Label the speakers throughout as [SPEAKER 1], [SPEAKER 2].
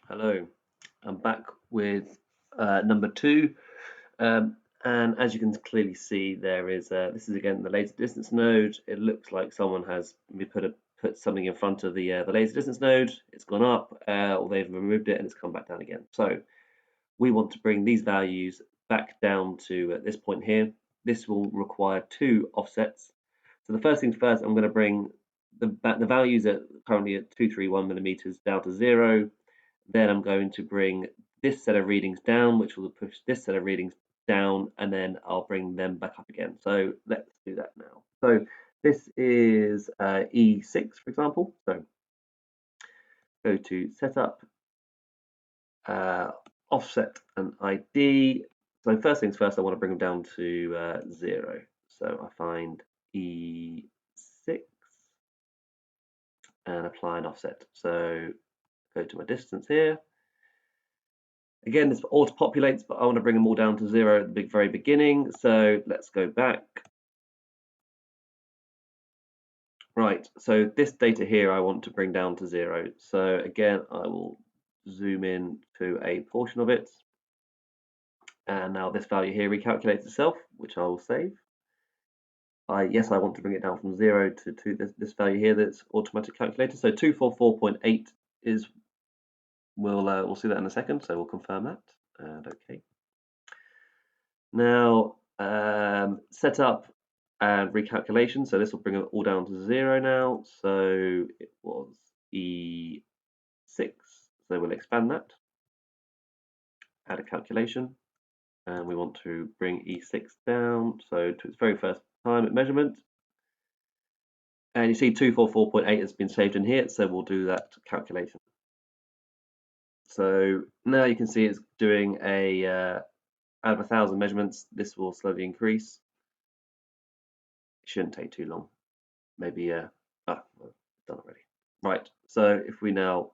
[SPEAKER 1] Hello, I'm back with number two, and as you can clearly see, there is this is again the laser distance node. It looks like someone has put something in front of the laser distance node. It's gone up, or they've removed it and it's come back down again. So we want to bring these values back down to this point here. This will require two offsets. So the first things first, I'm going to bring the values currently at 231 millimeters down to 0. Then I'm going to bring this set of readings down, which will push this set of readings down, and then I'll bring them back up again. So let's do that now. So this is E6, for example. So go to Setup, Offset and ID. So first things first, I want to bring them down to 0. So I find E6 and apply an offset. So go to my distance here. Again, this auto-populates, but I want to bring them all down to 0 at the very beginning. So let's go back. Right, so this data here I want to bring down to 0. So again, I will zoom in to a portion of it. And now this value here recalculates itself, which I will save. Yes, I want to bring it down from 0 to this value here that's automatic calculator. So 244.8 is, we'll see that in a second, so we'll confirm that. And okay. Now, set up and recalculation. So this will bring it all down to 0 now. So it was E6. So we'll expand that, add a calculation, and we want to bring E6 down. So to its very first time at measurement. And you see 244.8 has been saved in here. So we'll do that calculation. So now you can see it's doing a out of 1,000 measurements. This will slowly increase. It shouldn't take too long. Maybe well, done already. Right, so if we now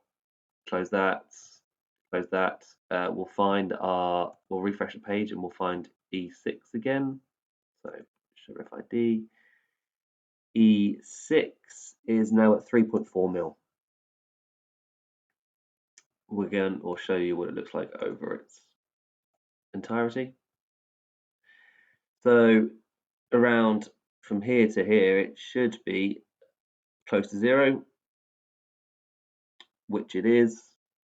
[SPEAKER 1] close that, we'll refresh the page and we'll find E6 again. So show RFID. E6 is now at 3.4 mil. We'll show you what it looks like over its entirety. So around from here to here, it should be close to 0, which it is.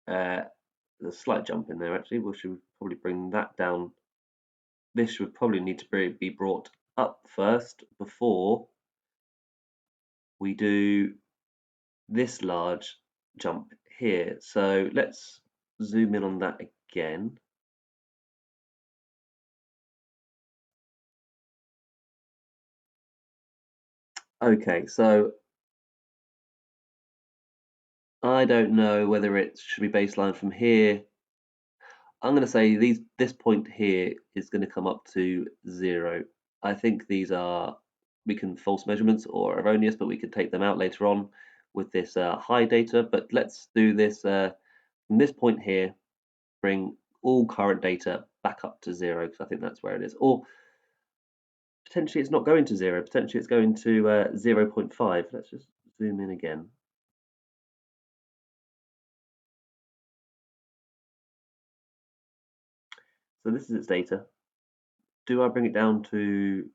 [SPEAKER 1] There's a slight jump in there actually. We should probably bring that down. This would probably need to be brought up first before we do this large jump here. So let's zoom in on that again. Okay, so I don't know whether it should be baseline from here. I'm going to say this point here is going to come up to 0. I think these are, we can false measurements or erroneous, but we could take them out later on with this high data. But let's do this from this point here, bring all current data back up to 0, because I think that's where it is. Or potentially it's not going to 0, potentially it's going to 0.5. Let's just zoom in again. So this is its data. Do I bring it down to,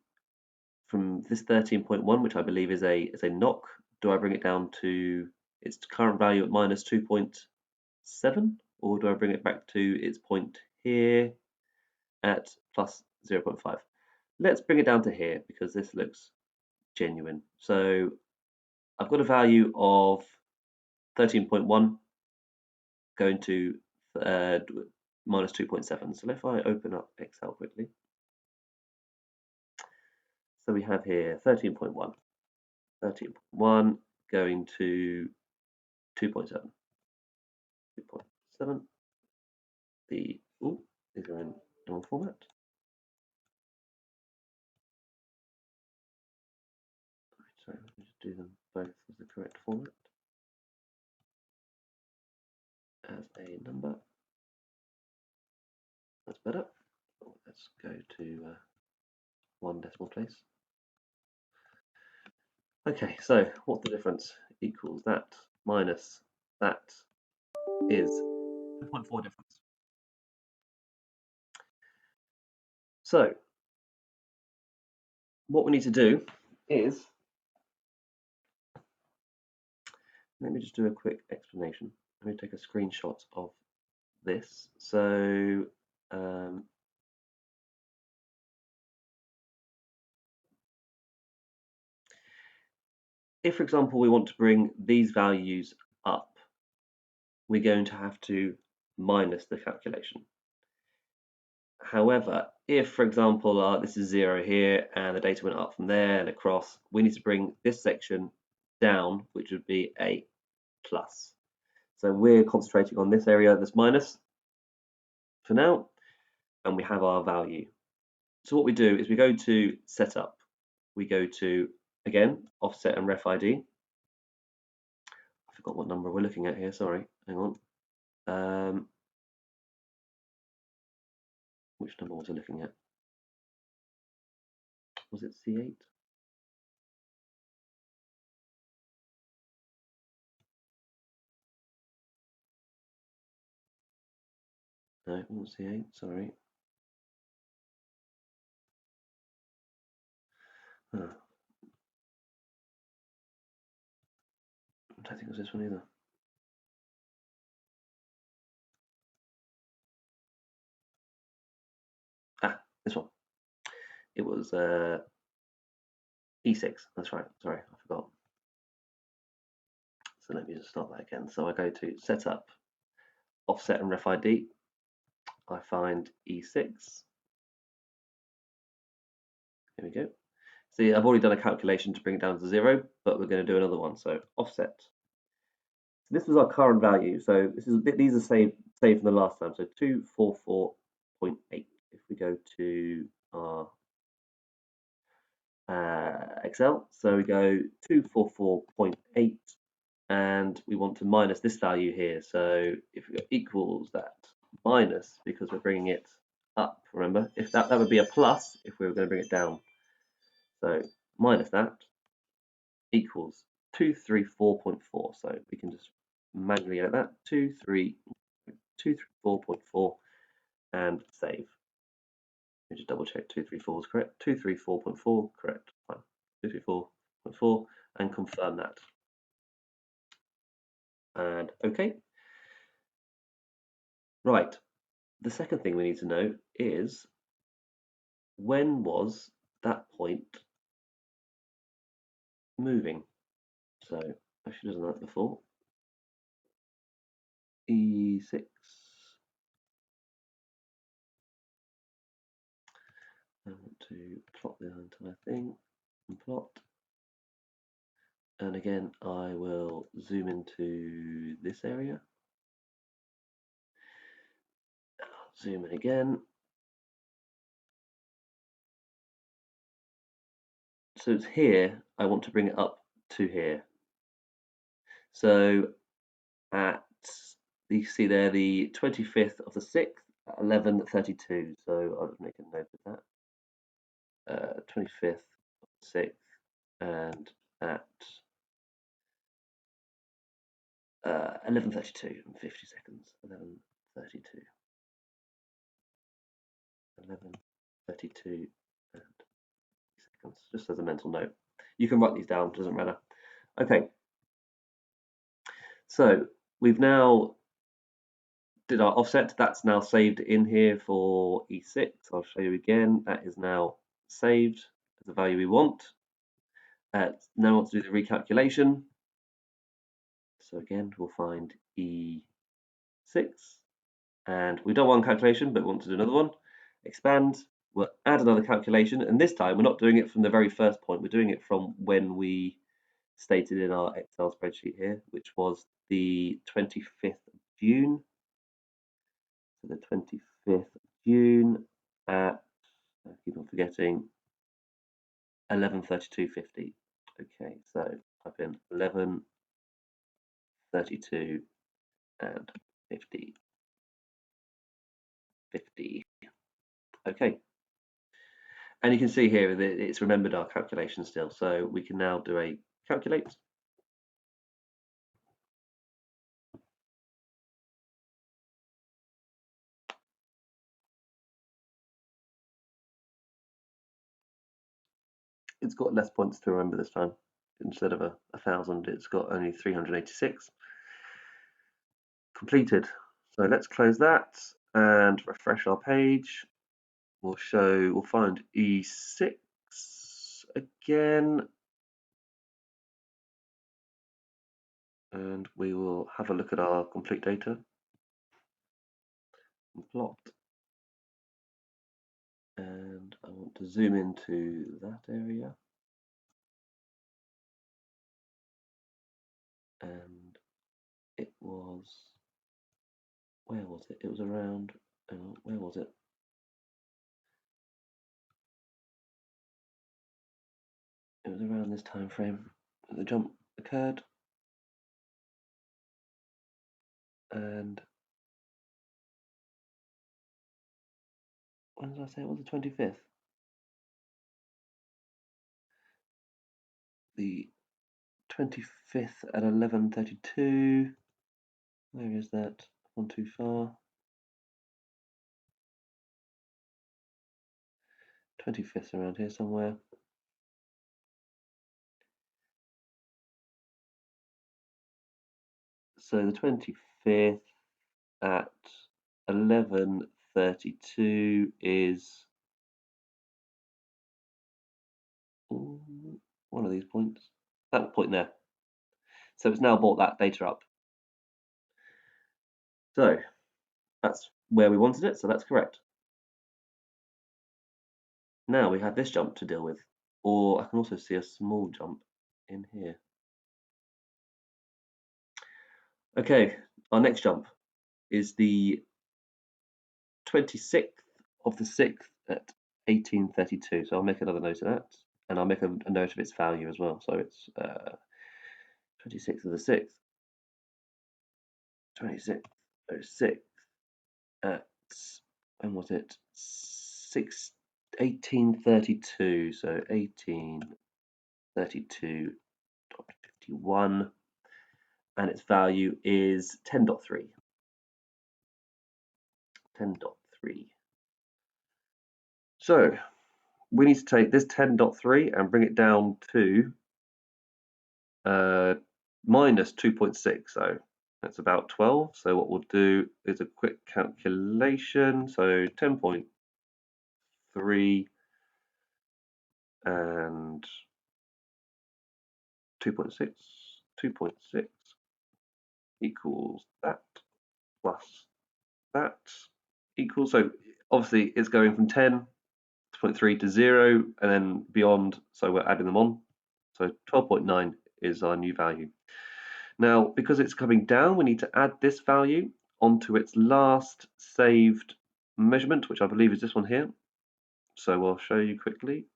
[SPEAKER 1] from this 13.1, which I believe is a knock, do I bring it down to its current value at minus 2.7, or do I bring it back to its point here at plus 0.5? Let's bring it down to here because this looks genuine. So I've got a value of 13.1 going to minus 2.7. So if I open up Excel quickly, so we have here 13.1, 13.1 going to 2.7, 2.7. These are in normal format. So let me just do them both as the correct format. As a number. That's better. Let's go to one decimal place. Okay, so what's the difference? Equals that minus that is
[SPEAKER 2] 0.4 difference.
[SPEAKER 1] So what we need to do is, let me just do a quick explanation. Let me take a screenshot of this. So if, for example, we want to bring these values up, we're going to have to minus the calculation. However, if, for example, this is 0 here and the data went up from there and across, we need to bring this section down, which would be a plus. So we're concentrating on this area that's minus for now, and we have our value. So what we do is we go to setup, we go to, again, offset and ref ID. I forgot what number we're looking at here, sorry, hang on. Which number was I looking at? Was it C8? No, it wasn't C8, sorry. I don't think it was this one either. This one. It was E6, that's right, sorry, I forgot. So let me just start that again. So I go to setup, offset and ref ID. I find E6. Here we go. See, I've already done a calculation to bring it down to 0, but we're going to do another one. So offset. So this is our current value. So these are saved from the last time. So 244.8. If we go to our Excel, so we go 244.8, and we want to minus this value here. So if we go equals that minus, because we're bringing it up, remember, if that would be a plus if we were going to bring it down. So minus that equals 234.4. So we can just manually edit that 234.4 and save. Let me just double check 234 is correct. 234.4 correct. Fine. 234.4 and confirm that. And OK. Right. The second thing we need to know is, when was that point moving? So I should have done that before. E6. I want to plot the entire thing and plot. And again, I will zoom into this area. Zoom in again. So it's here, I want to bring it up to here. So at, you see there, the 25th of the 6th, 11:32. So I'll just make a note of that. 25th of the 6th, and at 11:32 and 50 seconds. 11:32. 11:32 and seconds, just as a mental note. You can write these down, doesn't matter. Okay, so we've now did our offset. That's now saved in here for E6. I'll show you again. That is now saved as the value we want. Now I want to do the recalculation. So again, we'll find E6, and we've done one calculation, but we want to do another one. Expand. We'll add another calculation, and this time we're not doing it from the very first point. We're doing it from when we stated in our Excel spreadsheet here, which was the 25th of June. So the 25th of June at, I keep on forgetting, 11:32:50. Okay, so type in 11:32 and 50. Okay. And you can see here that it's remembered our calculation still, so we can now do a calculate. it's got less points to remember this time. Instead of 1,000, it's got only 386. Completed. So let's close that and refresh our page. We'll find E6 again, and we will have a look at our complete data and plot. And I want to zoom into that area. And it was, where was it? It was around, where was it? It was around this time frame that the jump occurred. And when did I say it was? The 25th? The 25th at 11:32. Where is that? Gone too far. 25th around here somewhere. So the 25th at 11:32 is one of these points. That point there. So it's now brought that data up. So that's where we wanted it, so that's correct. Now we have this jump to deal with, or I can also see a small jump in here. Okay, our next jump is the 26th of the 6th at 18:32. So I'll make another note of that, and I'll make a note of its value as well. So it's 26th of the 6th, 26:06 at, when was it? 18:32. So 18:32.51, and its value is 10.3. 10.3. So we need to take this 10.3 and bring it down to minus 2.6. So that's about 12. So what we'll do is a quick calculation. So 10.3 and 2.6. 2.6 equals that plus that equals, so obviously it's going from 10.3 to 0 and then beyond, so we're adding them on. So 12.9 is our new value. Now, because it's coming down, we need to add this value onto its last saved measurement, which I believe is this one here. So I'll show you quickly.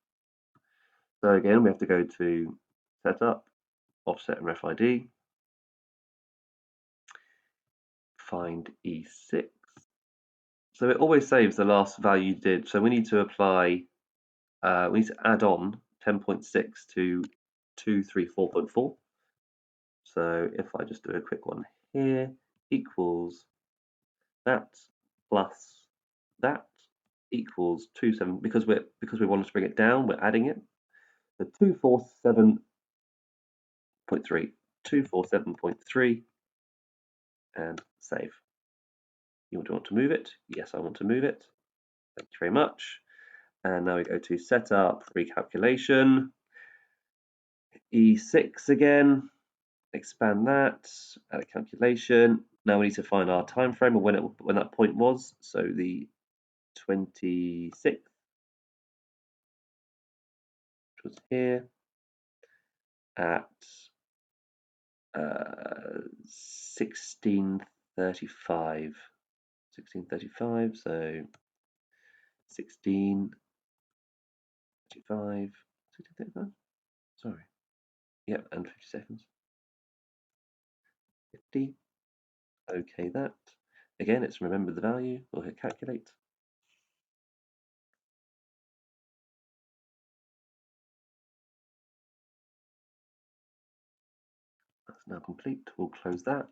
[SPEAKER 1] So again, we have to go to Setup, Offset and RefID, find E6. So it always saves the last value you did. So we need to apply, we need to add on 10.6 to 234.4. So if I just do a quick one here, equals that plus that equals 27, because we wanted to bring it down, we're adding it. So 247.3, 247.3, and save. You want to move it? Yes, I want to move it. Thank you very much. And now we go to Setup, Recalculation, E6 again, expand that, add a calculation. Now we need to find our time frame of when that point was. So the 26th, which was here, at 16:35. 16:35. So 16:35. 16:35. Sorry. Yep, and 50 seconds. 50. Okay, that. Again, it's remember the value. We'll hit calculate. That's now complete. We'll close that.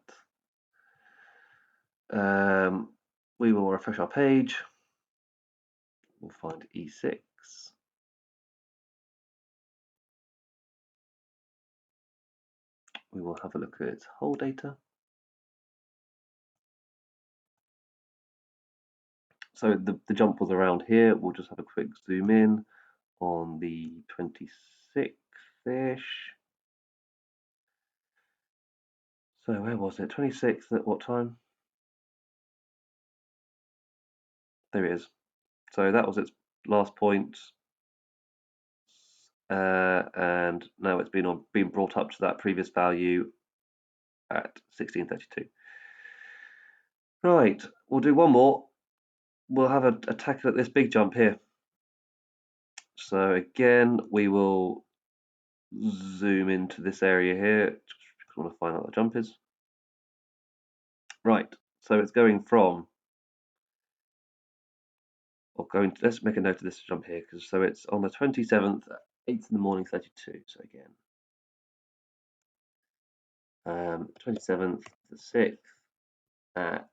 [SPEAKER 1] We will refresh our page. We'll find E6. we will have a look at its whole data. So the jump was around here. We'll just have a quick zoom in on the 26th-ish. So where was it? 26th at what time? There it is. So that was its last point. And now it's been brought up to that previous value at 1632. Right, we'll do one more. We'll have a tackle at this big jump here. So again, we will zoom into this area here. Just want to find out what the jump is. Right, so it's going from, let's make a note of this jump here, because so it's on the 27th, 8th in the morning, 32. So again, 27th, the 6th at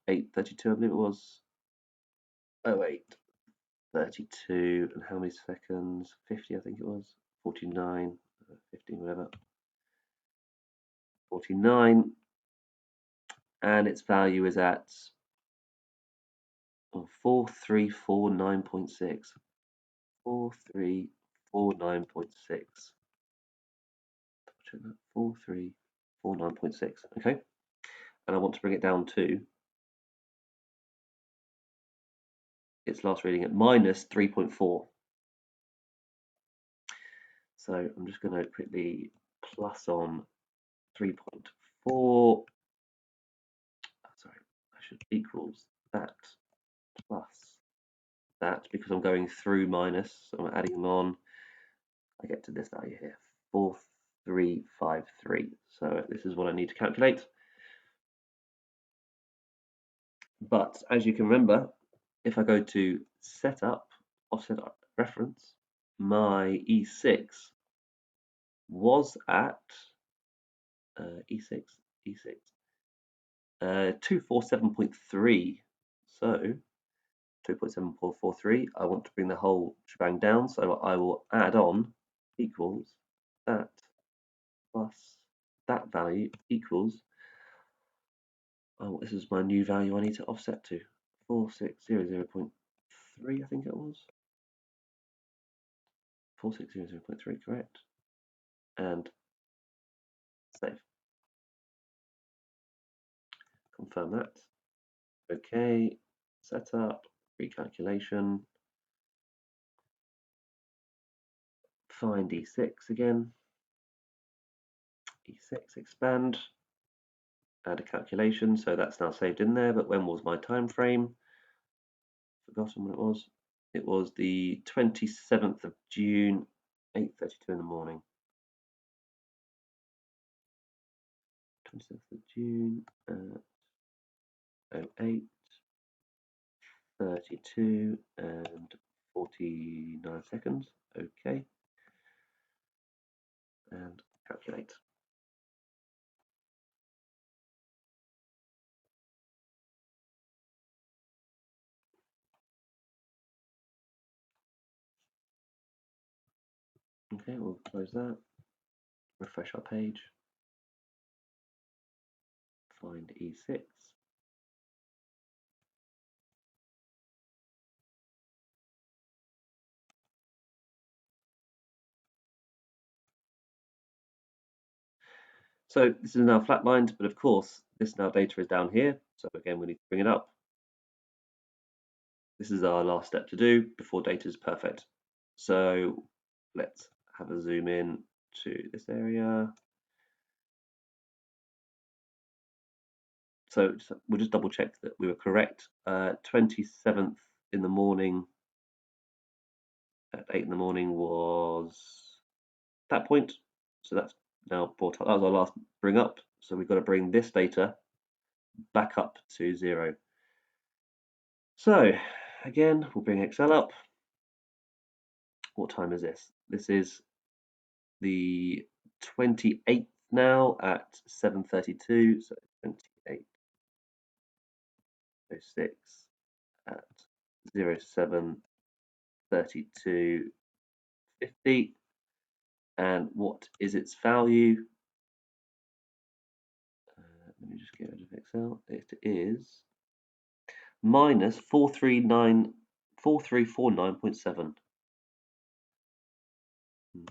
[SPEAKER 1] 8:32, I believe it was. 08:32, and how many seconds? 50, I think it was. 49, 15, whatever. 49, and its value is at 4349.6. 4349.6. 4349.6. Okay, and I want to bring it down to its last reading at minus 3.4. So I'm just going to quickly plus on 3.4. Sorry, I should equals that plus that, because I'm going through minus, so I'm adding them on. I get to this value here, 4353. So this is what I need to calculate. But as you can remember, if I go to setup, offset reference, my E6 was at E6 247.3. So 2.7443. I want to bring the whole shebang down, so I will add on equals that plus that value equals, oh, this is my new value I need to offset to, 4600.3, I think it was. 4600.3, correct. And save. Confirm that. Okay, setup, recalculation. Find E6 again. E6, expand. Add a calculation, so that's now saved in there. But when was my time frame? Forgotten when it was. It was the 27th of June, 8:32 in the morning. 27th of June at 08:32 and 49 seconds. Okay. And calculate. Okay, we'll close that. Refresh our page. Find E6. So this is now flatlined, but of course, this now data is down here. So again, we need to bring it up. This is our last step to do before data is perfect. So let's have a zoom in to this area. So we'll just double check that we were correct. 27th in the morning at 8 in the morning was that point. So that's now brought up. That was our last bring up. So we've got to bring this data back up to 0. So again, we'll bring Excel up. What time is this? This is the 28th now at 7:32. So 28:06 at 07:32:50. And what is its value? let me just get rid of Excel. It is minus 4349.7.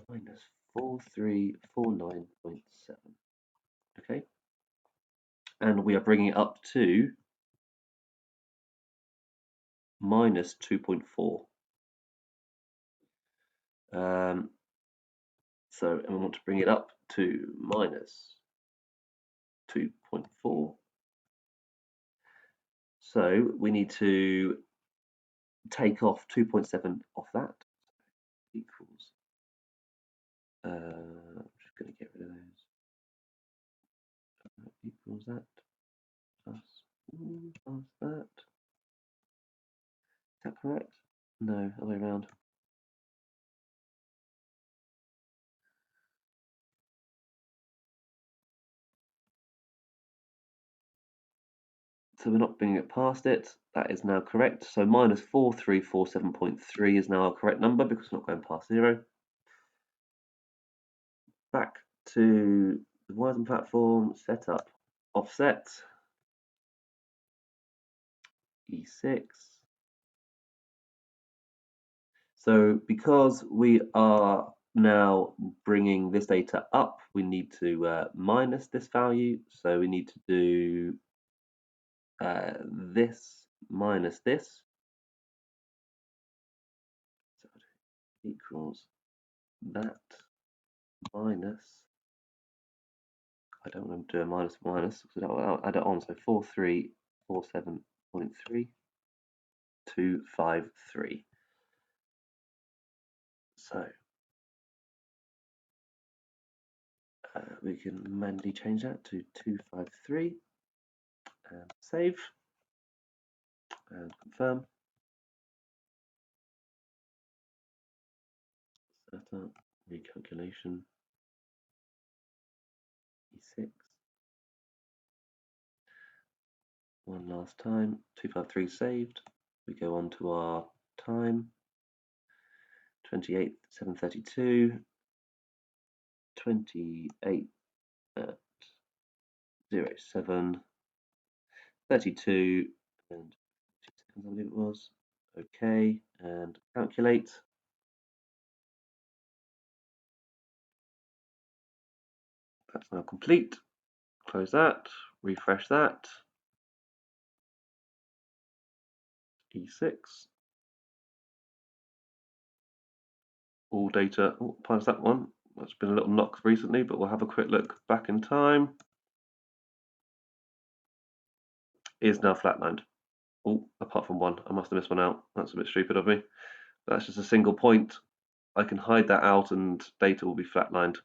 [SPEAKER 1] Minus 4349.7. Okay. And we are bringing it up to minus 2.4. So, and we want to bring it up to minus 2.4. So we need to take off 2.7 off that. Equals. I'm just going to get rid of those. Equals that plus that. Is that correct? No, other way around. So we're not bringing it past it. That is now correct. So minus 4347.3 is now our correct number because it's not going past 0. Back to the Wyzen platform, setup, offset, E6. So because we are now bringing this data up, we need to minus this value. So we need to do this minus this. So equals that minus, I don't want to do a minus minus because I'll add it on. So 4347.3 So we can manually change that to 253 and save and confirm. Setup, recalculation, E6. One last time, 253 saved. We go on to our time, 28, 7:32, 28 at 07, 32 and 2 seconds, I believe it was. Okay, and calculate. That's now complete. Close that, refresh that. E6. All data, oh, past that one. That's been a little knock recently, but we'll have a quick look back in time. Is now flatlined. Oh, apart from one, I must have missed one out. That's a bit stupid of me. That's just a single point. I can hide that out and data will be flatlined.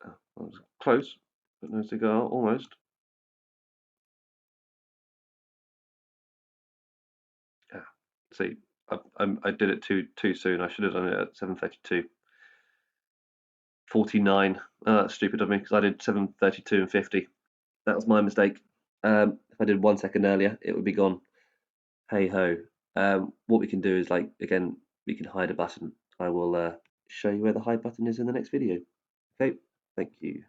[SPEAKER 1] Oh, that was close, but no cigar, almost. Yeah, see, I did it too soon. I should have done it at 7:32. 49. That's stupid of me because I did 7:32 and 50. That was my mistake. If I did 1 second earlier, it would be gone. Hey ho. What we can do is, like, again, we can hide a button. I will show you where the hide button is in the next video. Okay, thank you.